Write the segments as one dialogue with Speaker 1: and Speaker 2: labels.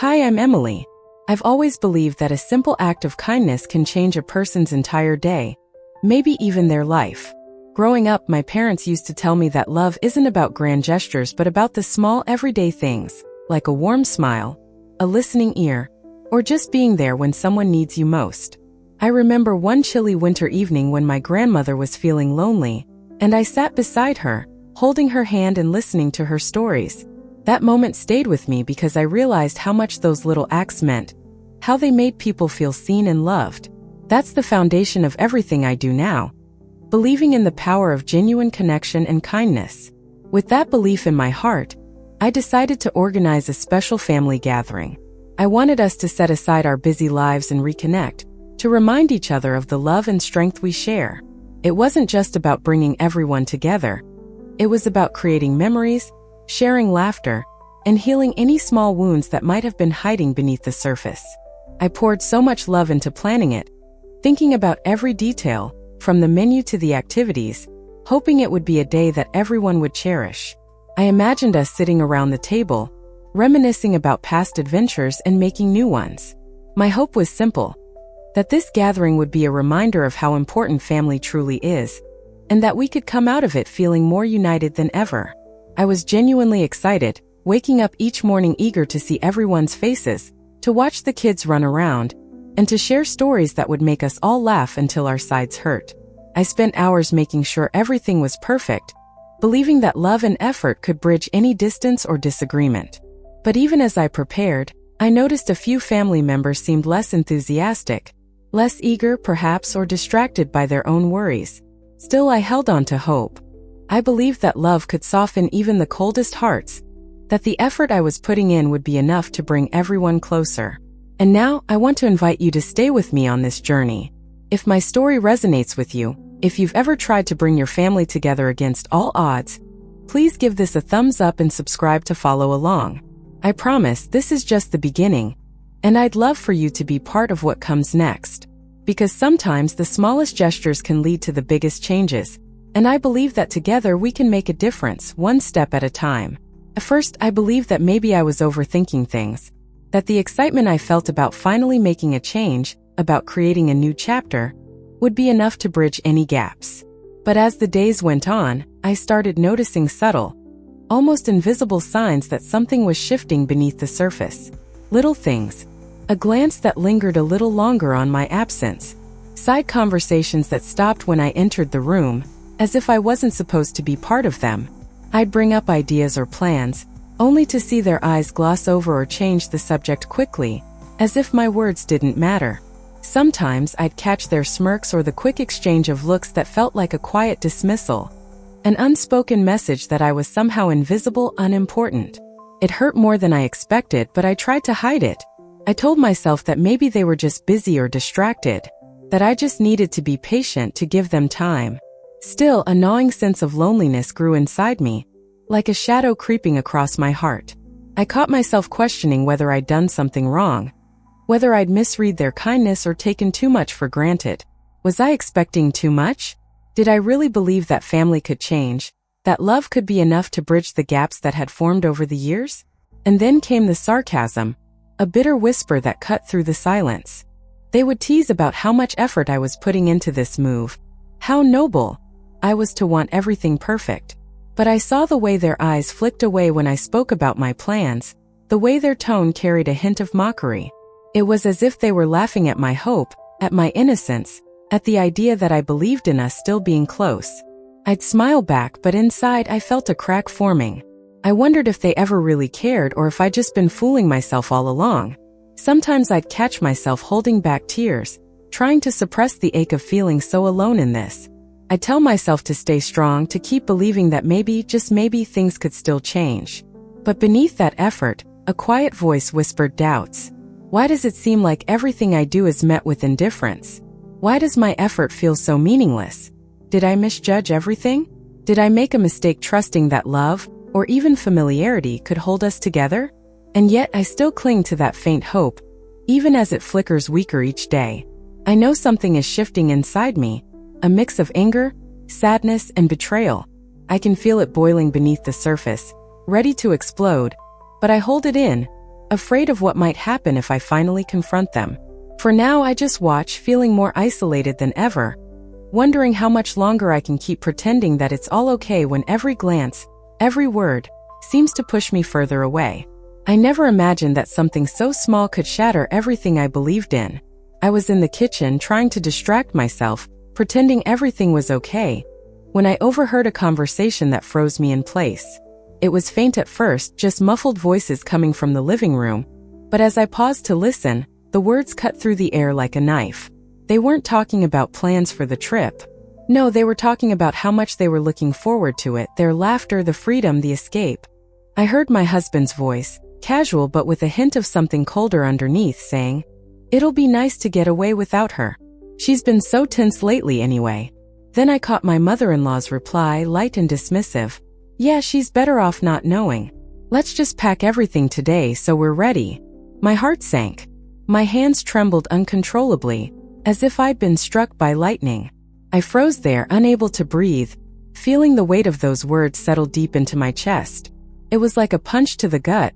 Speaker 1: Hi, I'm Emily. I've always believed that a simple act of kindness can change a person's entire day, maybe even their life. Growing up, my parents used to tell me that love isn't about grand gestures but about the small everyday things, like a warm smile, a listening ear, or just being there when someone needs you most. I remember one chilly winter evening when my grandmother was feeling lonely, and I sat beside her, holding her hand and listening to her stories. That moment stayed with me because I realized how much those little acts meant, how they made people feel seen and loved. That's the foundation of everything I do now, believing in the power of genuine connection and kindness. With that belief in my heart, I decided to organize a special family gathering. I wanted us to set aside our busy lives and reconnect, to remind each other of the love and strength we share. It wasn't just about bringing everyone together. It was about creating memories, sharing laughter, and healing any small wounds that might have been hiding beneath the surface. I poured so much love into planning it, thinking about every detail, from the menu to the activities, hoping it would be a day that everyone would cherish. I imagined us sitting around the table, reminiscing about past adventures and making new ones. My hope was simple: that this gathering would be a reminder of how important family truly is, and that we could come out of it feeling more united than ever. I was genuinely excited, waking up each morning eager to see everyone's faces, to watch the kids run around, and to share stories that would make us all laugh until our sides hurt. I spent hours making sure everything was perfect, believing that love and effort could bridge any distance or disagreement. But even as I prepared, I noticed a few family members seemed less enthusiastic, less eager perhaps, or distracted by their own worries. Still, I held on to hope. I believed that love could soften even the coldest hearts, that the effort I was putting in would be enough to bring everyone closer. And now, I want to invite you to stay with me on this journey. If my story resonates with you, if you've ever tried to bring your family together against all odds, please give this a thumbs up and subscribe to follow along. I promise this is just the beginning, and I'd love for you to be part of what comes next. Because sometimes the smallest gestures can lead to the biggest changes, and I believe that together we can make a difference, one step at a time. At first, I believed that maybe I was overthinking things, that the excitement I felt about finally making a change, about creating a new chapter, would be enough to bridge any gaps. But as the days went on, I started noticing subtle, almost invisible signs that something was shifting beneath the surface. Little things: a glance that lingered a little longer on my absence, side conversations that stopped when I entered the room, as if I wasn't supposed to be part of them. I'd bring up ideas or plans, only to see their eyes gloss over or change the subject quickly, as if my words didn't matter. Sometimes I'd catch their smirks or the quick exchange of looks that felt like a quiet dismissal, an unspoken message that I was somehow invisible, unimportant. It hurt more than I expected, but I tried to hide it. I told myself that maybe they were just busy or distracted, that I just needed to be patient, to give them time. Still, a gnawing sense of loneliness grew inside me, like a shadow creeping across my heart. I caught myself questioning whether I'd done something wrong, whether I'd misread their kindness or taken too much for granted. Was I expecting too much? Did I really believe that family could change, that love could be enough to bridge the gaps that had formed over the years? And then came the sarcasm, a bitter whisper that cut through the silence. They would tease about how much effort I was putting into this move, how noble I was to want everything perfect. But I saw the way their eyes flicked away when I spoke about my plans, the way their tone carried a hint of mockery. It was as if they were laughing at my hope, at my innocence, at the idea that I believed in us still being close. I'd smile back, but inside I felt a crack forming. I wondered if they ever really cared or if I'd just been fooling myself all along. Sometimes I'd catch myself holding back tears, trying to suppress the ache of feeling so alone in this. I'd tell myself to stay strong, to keep believing that maybe, just maybe, things could still change. But beneath that effort, a quiet voice whispered doubts. Why does it seem like everything I do is met with indifference? Why does my effort feel so meaningless? Did I misjudge everything? Did I make a mistake trusting that love, or even familiarity, could hold us together? And yet I still cling to that faint hope, even as it flickers weaker each day. I know something is shifting inside me, a mix of anger, sadness, and betrayal. I can feel it boiling beneath the surface, ready to explode, but I hold it in, afraid of what might happen if I finally confront them. For now, I just watch, feeling more isolated than ever, wondering how much longer I can keep pretending that it's all okay when every glance, every word, seems to push me further away. I never imagined that something so small could shatter everything I believed in. I was in the kitchen trying to distract myself, pretending everything was okay, when I overheard a conversation that froze me in place. It was faint at first, just muffled voices coming from the living room, but as I paused to listen, the words cut through the air like a knife. They weren't talking about plans for the trip. No, they were talking about how much they were looking forward to it, their laughter, the freedom, the escape. I heard my husband's voice, casual but with a hint of something colder underneath, saying, "It'll be nice to get away without her. She's been so tense lately anyway." Then I caught my mother-in-law's reply, light and dismissive. "Yeah, she's better off not knowing. Let's just pack everything today so we're ready." My heart sank. My hands trembled uncontrollably, as if I'd been struck by lightning. I froze there, unable to breathe, feeling the weight of those words settle deep into my chest. It was like a punch to the gut,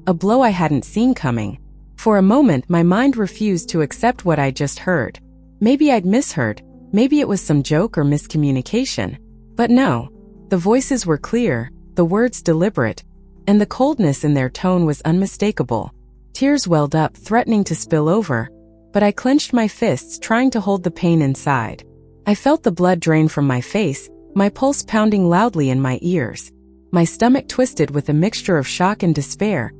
Speaker 1: a blow I hadn't seen coming. For a moment, my mind refused to accept what I just heard. Maybe I'd misheard, maybe it was some joke or miscommunication. But no, the voices were clear, the words deliberate, and the coldness in their tone was unmistakable. Tears welled up, threatening to spill over, but I clenched my fists, trying to hold the pain inside. I felt the blood drain from my face, my pulse pounding loudly in my ears. My stomach twisted with a mixture of shock and despair,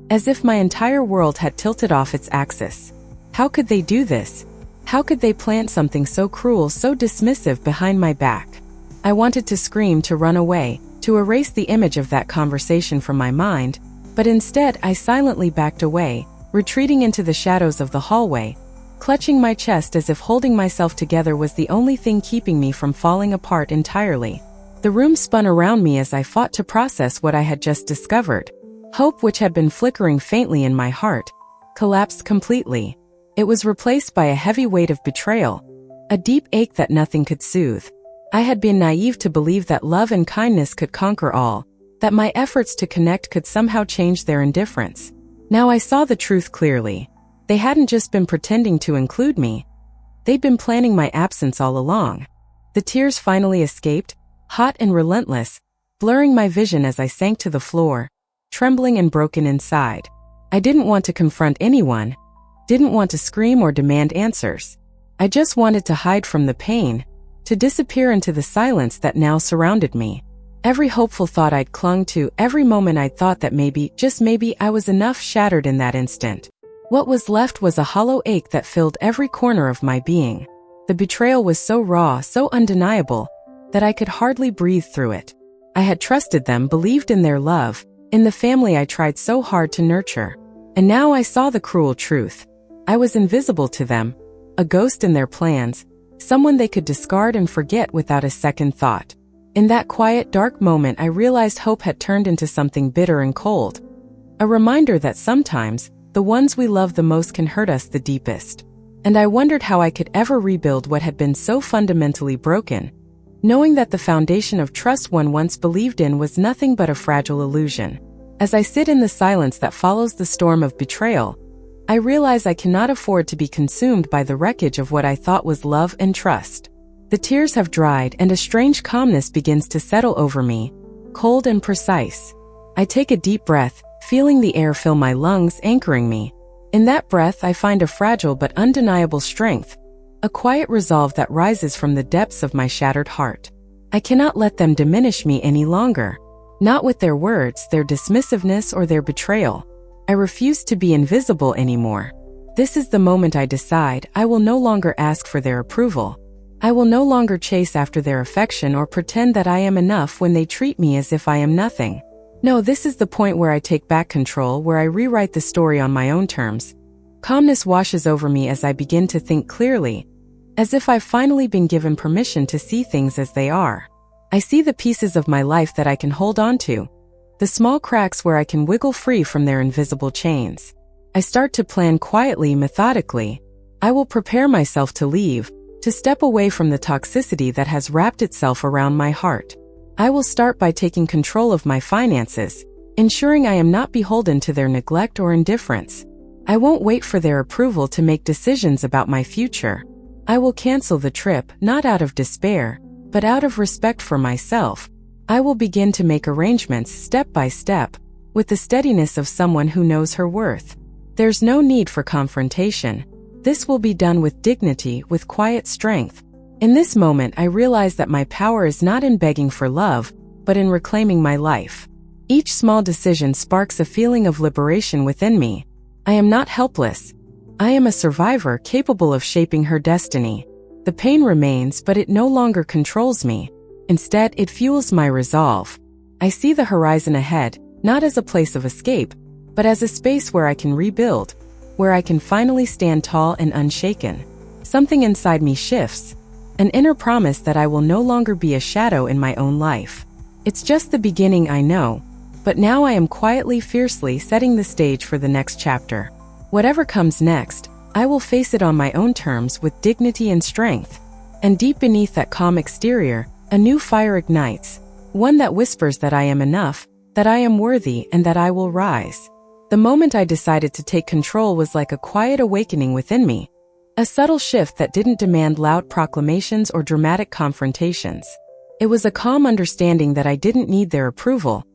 Speaker 1: as if my entire world had tilted off its axis. How could they do this? How could they plant something so cruel, so dismissive behind my back? I wanted to scream, to run away, to erase the image of that conversation from my mind, but instead I silently backed away, retreating into the shadows of the hallway, clutching my chest as if holding myself together was the only thing keeping me from falling apart entirely. The room spun around me as I fought to process what I had just discovered. Hope, which had been flickering faintly in my heart, collapsed completely. It was replaced by a heavy weight of betrayal, a deep ache that nothing could soothe. I had been naive to believe that love and kindness could conquer all, that my efforts to connect could somehow change their indifference. Now I saw the truth clearly. They hadn't just been pretending to include me. They'd been planning my absence all along. The tears finally escaped, hot and relentless, blurring my vision as I sank to the floor, trembling and broken inside. I didn't want to confront anyone, didn't want to scream or demand answers. I just wanted to hide from the pain, to disappear into the silence that now surrounded me. Every hopeful thought I'd clung to, every moment I'd thought that maybe, just maybe, I was enough, shattered in that instant. What was left was a hollow ache that filled every corner of my being. The betrayal was so raw, so undeniable, that I could hardly breathe through it. I had trusted them, believed in their love, in the family I tried so hard to nurture. And now I saw the cruel truth. I was invisible to them, a ghost in their plans, someone they could discard and forget without a second thought. In that quiet, dark moment, I realized hope had turned into something bitter and cold. A reminder that sometimes, the ones we love the most can hurt us the deepest. And I wondered how I could ever rebuild what had been so fundamentally broken, knowing that the foundation of trust one once believed in was nothing but a fragile illusion. As I sit in the silence that follows the storm of betrayal, I realize I cannot afford to be consumed by the wreckage of what I thought was love and trust. The tears have dried and a strange calmness begins to settle over me, cold and precise. I take a deep breath, feeling the air fill my lungs, anchoring me. In that breath, I find a fragile but undeniable strength, a quiet resolve that rises from the depths of my shattered heart. I cannot let them diminish me any longer. Not with their words, their dismissiveness, or their betrayal. I refuse to be invisible anymore. This is the moment I decide I will no longer ask for their approval. I will no longer chase after their affection or pretend that I am enough when they treat me as if I am nothing. No, this is the point where I take back control, where I rewrite the story on my own terms. Calmness washes over me as I begin to think clearly, as if I've finally been given permission to see things as they are. I see the pieces of my life that I can hold on to, the small cracks where I can wiggle free from their invisible chains. I start to plan quietly, methodically. I will prepare myself to leave, to step away from the toxicity that has wrapped itself around my heart. I will start by taking control of my finances, ensuring I am not beholden to their neglect or indifference. I won't wait for their approval to make decisions about my future. I will cancel the trip, not out of despair, but out of respect for myself. I will begin to make arrangements step by step, with the steadiness of someone who knows her worth. There's no need for confrontation. This will be done with dignity, with quiet strength. In this moment, I realize that my power is not in begging for love, but in reclaiming my life. Each small decision sparks a feeling of liberation within me. I am not helpless. I am a survivor capable of shaping her destiny. The pain remains, but it no longer controls me. Instead, it fuels my resolve. I see the horizon ahead, not as a place of escape, but as a space where I can rebuild, where I can finally stand tall and unshaken. Something inside me shifts, an inner promise that I will no longer be a shadow in my own life. It's just the beginning, I know, but now I am quietly, fiercely setting the stage for the next chapter. Whatever comes next, I will face it on my own terms with dignity and strength. And deep beneath that calm exterior, a new fire ignites, one that whispers that I am enough, that I am worthy, and that I will rise. The moment I decided to take control was like a quiet awakening within me, a subtle shift that didn't demand loud proclamations or dramatic confrontations. It was a calm understanding that I didn't need their approval,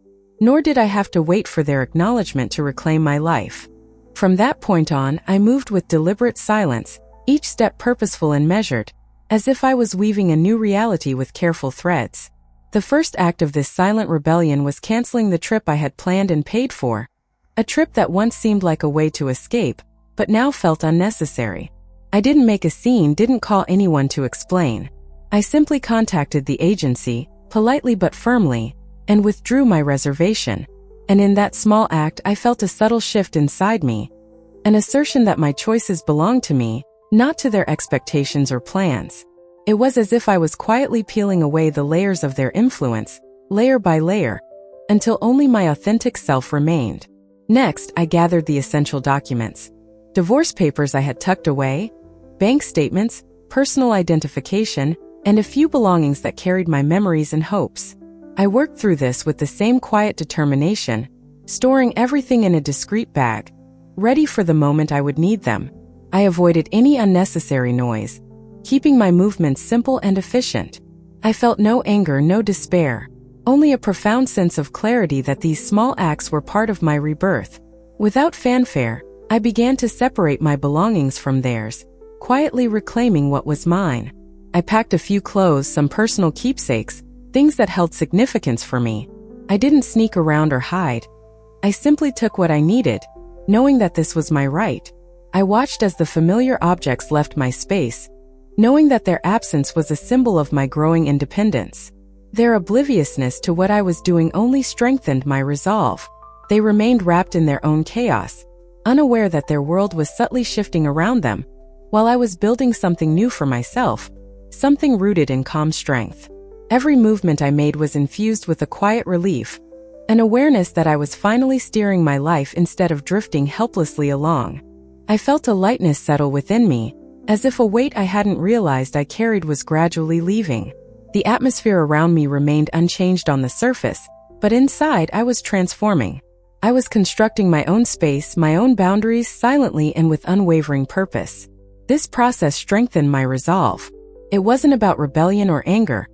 Speaker 1: nor did I have to wait for their acknowledgement to reclaim my life. From that point on, I moved with deliberate silence, each step purposeful and measured, as if I was weaving a new reality with careful threads. The first act of this silent rebellion was canceling the trip I had planned and paid for, a trip that once seemed like a way to escape, but now felt unnecessary. I didn't make a scene, didn't call anyone to explain. I simply contacted the agency, politely but firmly, and withdrew my reservation. And in that small act, I felt a subtle shift inside me, an assertion that my choices belonged to me, not to their expectations or plans. It was as if I was quietly peeling away the layers of their influence, layer by layer, until only my authentic self remained. Next, I gathered the essential documents. Divorce papers I had tucked away, bank statements, personal identification, and a few belongings that carried my memories and hopes. I worked through this with the same quiet determination, storing everything in a discreet bag, ready for the moment I would need them. I avoided any unnecessary noise, keeping my movements simple and efficient. I felt no anger, no despair, only a profound sense of clarity that these small acts were part of my rebirth. Without fanfare, I began to separate my belongings from theirs, quietly reclaiming what was mine. I packed a few clothes, some personal keepsakes, things that held significance for me. I didn't sneak around or hide. I simply took what I needed, knowing that this was my right. I watched as the familiar objects left my space, knowing that their absence was a symbol of my growing independence. Their obliviousness to what I was doing only strengthened my resolve. They remained wrapped in their own chaos, unaware that their world was subtly shifting around them, while I was building something new for myself, something rooted in calm strength. Every movement I made was infused with a quiet relief, an awareness that I was finally steering my life instead of drifting helplessly along. I felt a lightness settle within me, as if a weight I hadn't realized I carried was gradually leaving. The atmosphere around me remained unchanged on the surface, but inside I was transforming. I was constructing my own space, my own boundaries, silently and with unwavering purpose. This process strengthened my resolve. It wasn't about rebellion or anger.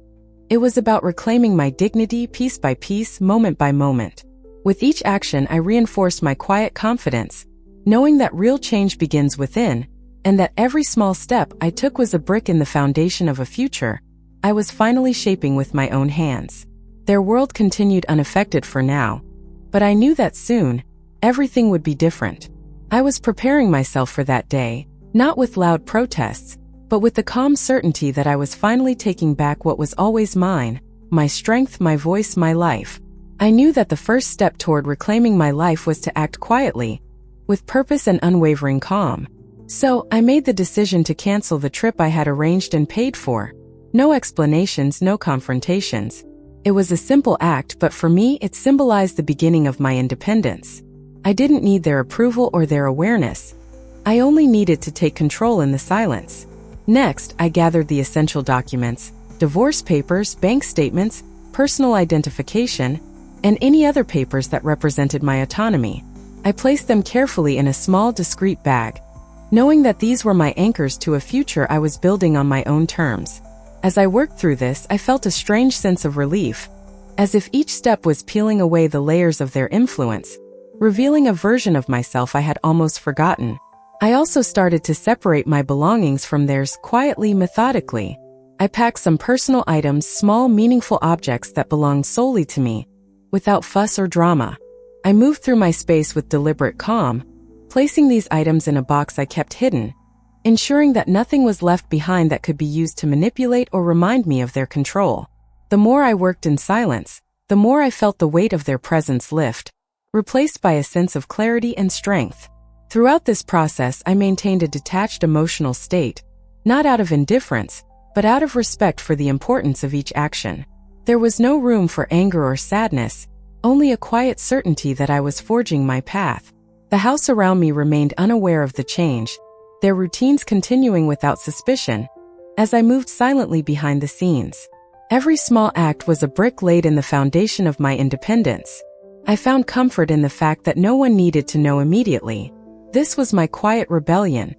Speaker 1: It was about reclaiming my dignity piece by piece, moment by moment. With each action, I reinforced my quiet confidence, knowing that real change begins within, and that every small step I took was a brick in the foundation of a future I was finally shaping with my own hands. Their world continued unaffected for now, but I knew that soon, everything would be different. I was preparing myself for that day, not with loud protests, but with the calm certainty that I was finally taking back what was always mine, my strength, my voice, my life. I knew that the first step toward reclaiming my life was to act quietly, with purpose and unwavering calm. So, I made the decision to cancel the trip I had arranged and paid for. No explanations, no confrontations. It was a simple act, but for me it symbolized the beginning of my independence. I didn't need their approval or their awareness. I only needed to take control in the silence. Next, I gathered the essential documents, divorce papers, bank statements, personal identification, and any other papers that represented my autonomy. I placed them carefully in a small, discreet bag, knowing that these were my anchors to a future I was building on my own terms. As I worked through this, I felt a strange sense of relief, as if each step was peeling away the layers of their influence, revealing a version of myself I had almost forgotten. I also started to separate my belongings from theirs quietly, methodically. I packed some personal items, small, meaningful objects that belonged solely to me, without fuss or drama. I moved through my space with deliberate calm, placing these items in a box I kept hidden, ensuring that nothing was left behind that could be used to manipulate or remind me of their control. The more I worked in silence, the more I felt the weight of their presence lift, replaced by a sense of clarity and strength. Throughout this process, I maintained a detached emotional state, not out of indifference, but out of respect for the importance of each action. There was no room for anger or sadness, only a quiet certainty that I was forging my path. The house around me remained unaware of the change, their routines continuing without suspicion, as I moved silently behind the scenes. Every small act was a brick laid in the foundation of my independence. I found comfort in the fact that no one needed to know immediately. This was my quiet rebellion,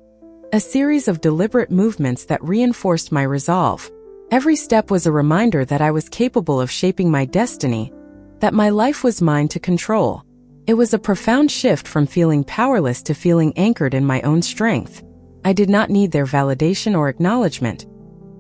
Speaker 1: a series of deliberate movements that reinforced my resolve. Every step was a reminder that I was capable of shaping my destiny, that my life was mine to control. It was a profound shift from feeling powerless to feeling anchored in my own strength. I did not need their validation or acknowledgement.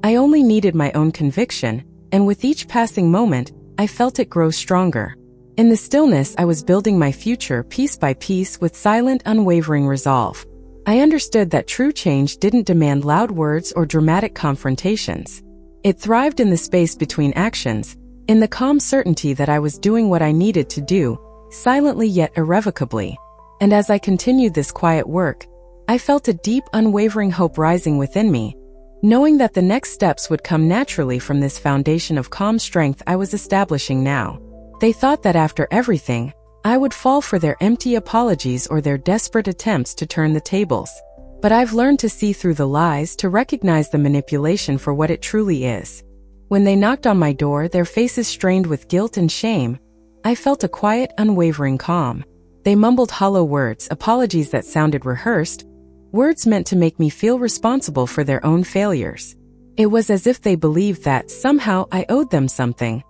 Speaker 1: I only needed my own conviction, and with each passing moment, I felt it grow stronger. In the stillness, I was building my future piece by piece with silent, unwavering resolve. I understood that true change didn't demand loud words or dramatic confrontations. It thrived in the space between actions, in the calm certainty that I was doing what I needed to do, silently yet irrevocably. And as I continued this quiet work, I felt a deep, unwavering hope rising within me, knowing that the next steps would come naturally from this foundation of calm strength I was establishing now. They thought that after everything, I would fall for their empty apologies or their desperate attempts to turn the tables. But I've learned to see through the lies, to recognize the manipulation for what it truly is. When they knocked on my door, their faces strained with guilt and shame, I felt a quiet, unwavering calm. They mumbled hollow words, apologies that sounded rehearsed, words meant to make me feel responsible for their own failures. It was as if they believed that, somehow, I owed them something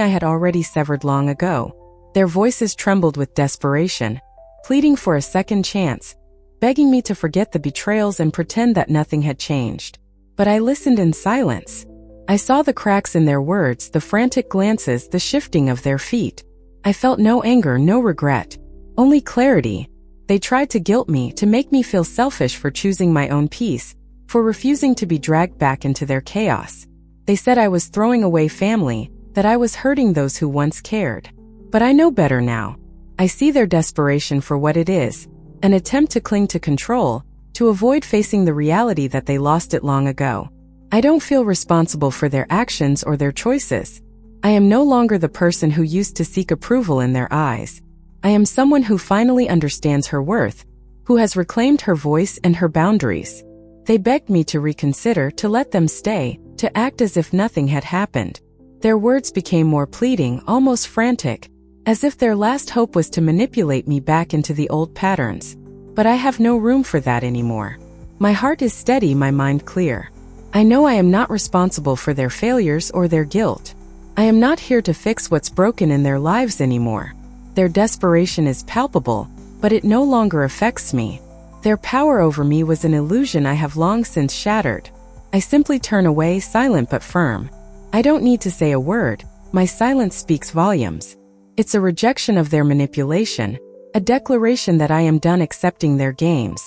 Speaker 1: I had already severed long ago. Their voices trembled with desperation, pleading for a second chance, begging me to forget the betrayals and pretend that nothing had changed. But I listened in silence. I saw the cracks in their words, the frantic glances, the shifting of their feet. I felt no anger, no regret, only clarity. They tried to guilt me, to make me feel selfish for choosing my own peace, for refusing to be dragged back into their chaos. They said I was throwing away family, that I was hurting those who once cared. But I know better now. I see their desperation for what it is, an attempt to cling to control, to avoid facing the reality that they lost it long ago. I don't feel responsible for their actions or their choices. I am no longer the person who used to seek approval in their eyes. I am someone who finally understands her worth, who has reclaimed her voice and her boundaries. They begged me to reconsider, to let them stay, to act as if nothing had happened. Their words became more pleading, almost frantic, as if their last hope was to manipulate me back into the old patterns. But I have no room for that anymore. My heart is steady, my mind clear. I know I am not responsible for their failures or their guilt. I am not here to fix what's broken in their lives anymore. Their desperation is palpable, but it no longer affects me. Their power over me was an illusion I have long since shattered. I simply turn away, silent but firm. I don't need to say a word, my silence speaks volumes. It's a rejection of their manipulation, a declaration that I am done accepting their games.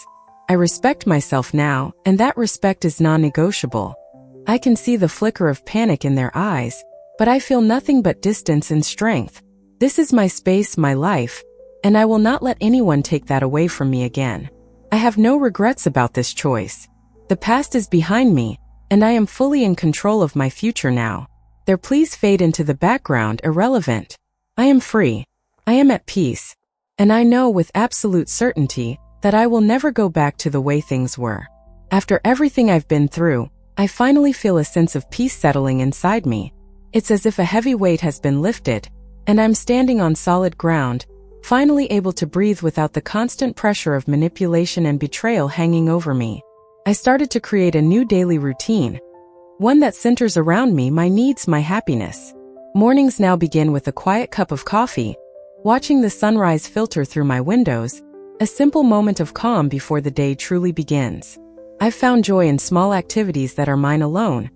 Speaker 1: I respect myself now, and that respect is non-negotiable. I can see the flicker of panic in their eyes, but I feel nothing but distance and strength. This is my space, my life, and I will not let anyone take that away from me again. I have no regrets about this choice. The past is behind me, and I am fully in control of my future now. Their pleas fade into the background, irrelevant. I am free. I am at peace. And I know with absolute certainty that I will never go back to the way things were. After everything I've been through, I finally feel a sense of peace settling inside me. It's as if a heavy weight has been lifted, and I'm standing on solid ground, finally able to breathe without the constant pressure of manipulation and betrayal hanging over me. I started to create a new daily routine, one that centers around me, my needs, my happiness. Mornings now begin with a quiet cup of coffee, watching the sunrise filter through my windows, a simple moment of calm before the day truly begins. I've found joy in small activities that are mine alone.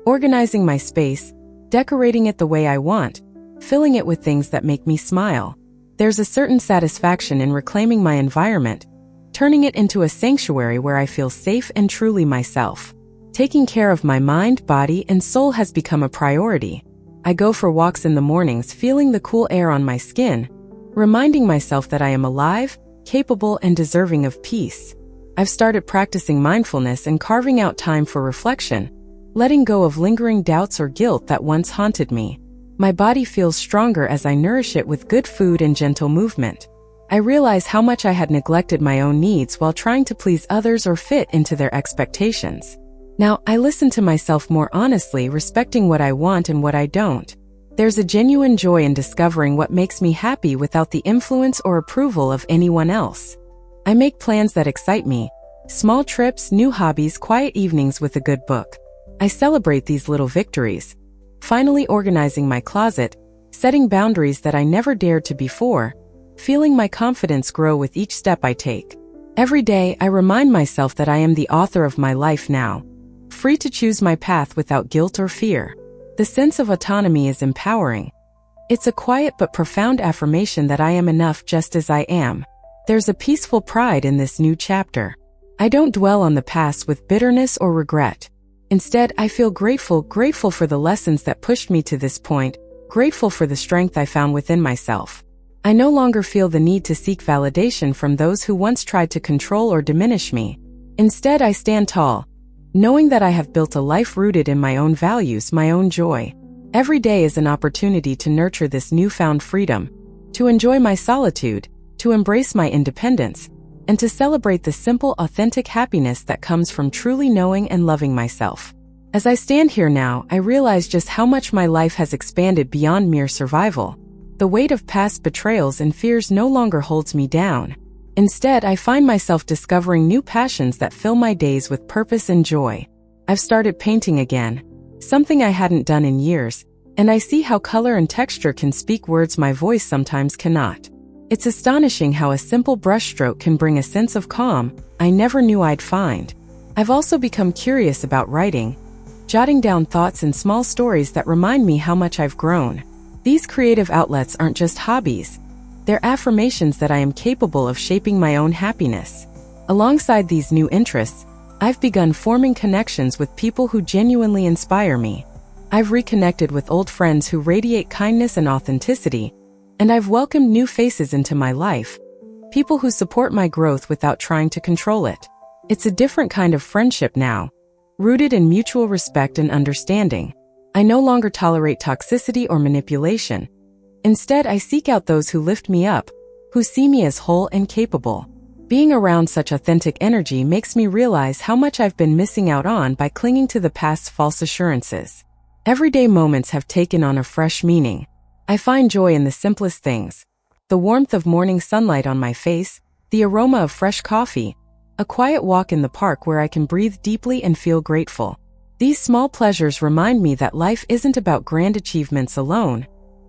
Speaker 1: Organizing my space, decorating it the way I want, filling it with things that make me smile. There's a certain satisfaction in reclaiming my environment, turning it into a sanctuary where I feel safe and truly myself. Taking care of my mind, body, and soul has become a priority. I go for walks in the mornings, feeling the cool air on my skin, reminding myself that I am alive, capable, and deserving of peace. I've started practicing mindfulness and carving out time for reflection, letting go of lingering doubts or guilt that once haunted me. My body feels stronger as I nourish it with good food and gentle movement. I realize how much I had neglected my own needs while trying to please others or fit into their expectations. Now, I listen to myself more honestly, respecting what I want and what I don't. There's a genuine joy in discovering what makes me happy without the influence or approval of anyone else. I make plans that excite me, small trips, new hobbies, quiet evenings with a good book. I celebrate these little victories, finally organizing my closet, setting boundaries that I never dared to before, feeling my confidence grow with each step I take. Every day, I remind myself that I am the author of my life now, free to choose my path without guilt or fear. The sense of autonomy is empowering. It's a quiet but profound affirmation that I am enough just as I am. There's a peaceful pride in this new chapter. I don't dwell on the past with bitterness or regret. Instead, I feel grateful for the lessons that pushed me to this point, grateful for the strength I found within myself. I no longer feel the need to seek validation from those who once tried to control or diminish me. Instead, I stand tall, knowing that I have built a life rooted in my own values, my own joy. Every day is an opportunity to nurture this newfound freedom, to enjoy my solitude, to embrace my independence, and to celebrate the simple, authentic happiness that comes from truly knowing and loving myself. As I stand here now, I realize just how much my life has expanded beyond mere survival. The weight of past betrayals and fears no longer holds me down. Instead, I find myself discovering new passions that fill my days with purpose and joy. I've started painting again, something I hadn't done in years, and I see how color and texture can speak words my voice sometimes cannot. It's astonishing how a simple brushstroke can bring a sense of calm I never knew I'd find. I've also become curious about writing, jotting down thoughts and small stories that remind me how much I've grown. These creative outlets aren't just hobbies. They're affirmations that I am capable of shaping my own happiness. Alongside these new interests, I've begun forming connections with people who genuinely inspire me. I've reconnected with old friends who radiate kindness and authenticity, and I've welcomed new faces into my life, people who support my growth without trying to control it. It's a different kind of friendship now, rooted in mutual respect and understanding. I no longer tolerate toxicity or manipulation. Instead, I seek out those who lift me up, who see me as whole and capable. Being around such authentic energy makes me realize how much I've been missing out on by clinging to the past's false assurances. Everyday moments have taken on a fresh meaning. I find joy in the simplest things: the warmth of morning sunlight on my face, the aroma of fresh coffee, a quiet walk in the park where I can breathe deeply and feel grateful. These small pleasures remind me that life isn't about grand achievements alone,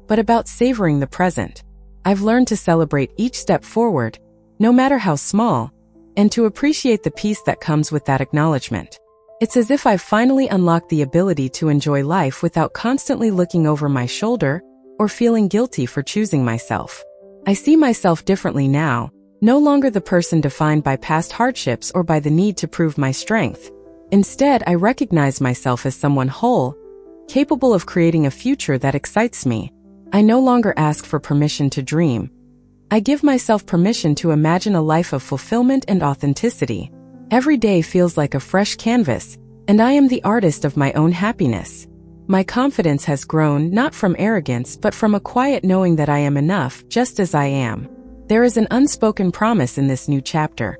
Speaker 1: but about savoring the present. I've learned to celebrate each step forward, no matter how small, and to appreciate the peace that comes with that acknowledgement. It's as if I've finally unlocked the ability to enjoy life without constantly looking over my shoulder or feeling guilty for choosing myself. I see myself differently now, no longer the person defined by past hardships or by the need to prove my strength. Instead, I recognize myself as someone whole, capable of creating a future that excites me. I no longer ask for permission to dream. I give myself permission to imagine a life of fulfillment and authenticity. Every day feels like a fresh canvas, and I am the artist of my own happiness. My confidence has grown not from arrogance but from a quiet knowing that I am enough just as I am. There is an unspoken promise in this new chapter,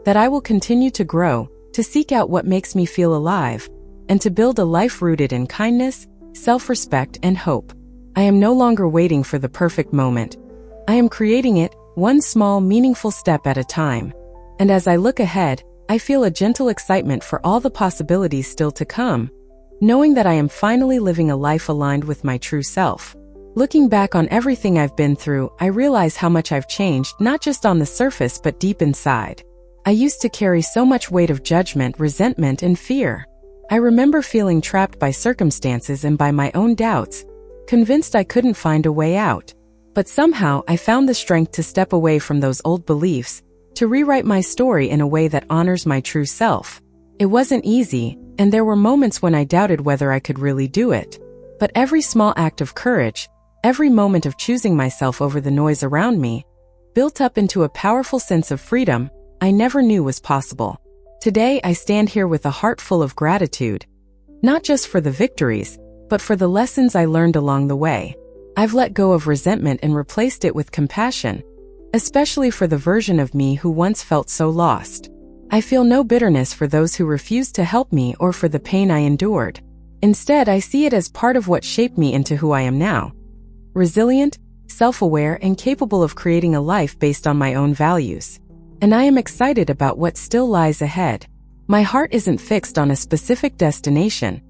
Speaker 1: that I will continue to grow, to seek out what makes me feel alive, and to build a life rooted in kindness, self-respect, and hope. I am no longer waiting for the perfect moment. I am creating it, one small, meaningful step at a time. And as I look ahead, I feel a gentle excitement for all the possibilities still to come, knowing that I am finally living a life aligned with my true self. Looking back on everything I've been through, I realize how much I've changed, not just on the surface but deep inside. I used to carry so much weight of judgment, resentment, and fear. I remember feeling trapped by circumstances and by my own doubts, convinced I couldn't find a way out. But somehow I found the strength to step away from those old beliefs, to rewrite my story in a way that honors my true self. It wasn't easy, and there were moments when I doubted whether I could really do it. But every small act of courage, every moment of choosing myself over the noise around me, built up into a powerful sense of freedom I never knew was possible. Today I stand here with a heart full of gratitude, not just for the victories, but for the lessons I learned along the way. I've let go of resentment and replaced it with compassion, especially for the version of me who once felt so lost. I feel no bitterness for those who refused to help me or for the pain I endured. Instead, I see it as part of what shaped me into who I am now. Resilient, self-aware, and capable of creating a life based on my own values. And I am excited about what still lies ahead. My heart isn't fixed on a specific destination.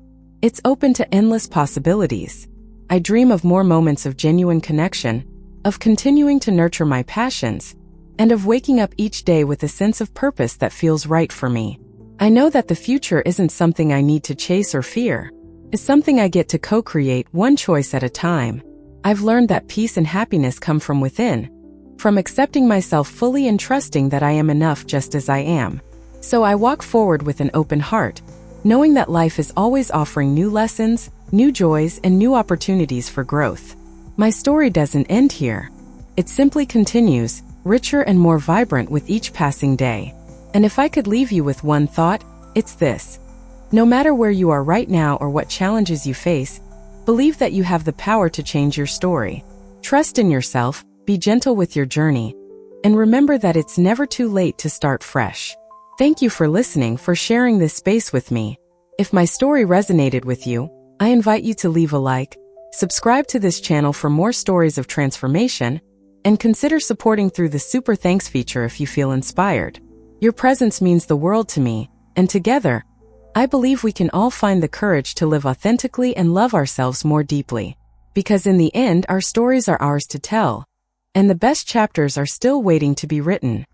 Speaker 1: It's open to endless possibilities. I dream of more moments of genuine connection, of continuing to nurture my passions, and of waking up each day with a sense of purpose that feels right for me. I know that the future isn't something I need to chase or fear. It's something I get to co-create, one choice at a time. I've learned that peace and happiness come from within, from accepting myself fully and trusting that I am enough just as I am. So I walk forward with an open heart, knowing that life is always offering new lessons, new joys, and new opportunities for growth. My story doesn't end here. It simply continues, richer and more vibrant with each passing day. And if I could leave you with one thought, it's this. No matter where you are right now or what challenges you face, believe that you have the power to change your story. Trust in yourself, be gentle with your journey, and remember that it's never too late to start fresh. Thank you for listening, for sharing this space with me. If my story resonated with you, I invite you to leave a like, subscribe to this channel for more stories of transformation, and consider supporting through the Super Thanks feature if you feel inspired. Your presence means the world to me, and together, I believe we can all find the courage to live authentically and love ourselves more deeply. Because in the end, our stories are ours to tell, and the best chapters are still waiting to be written.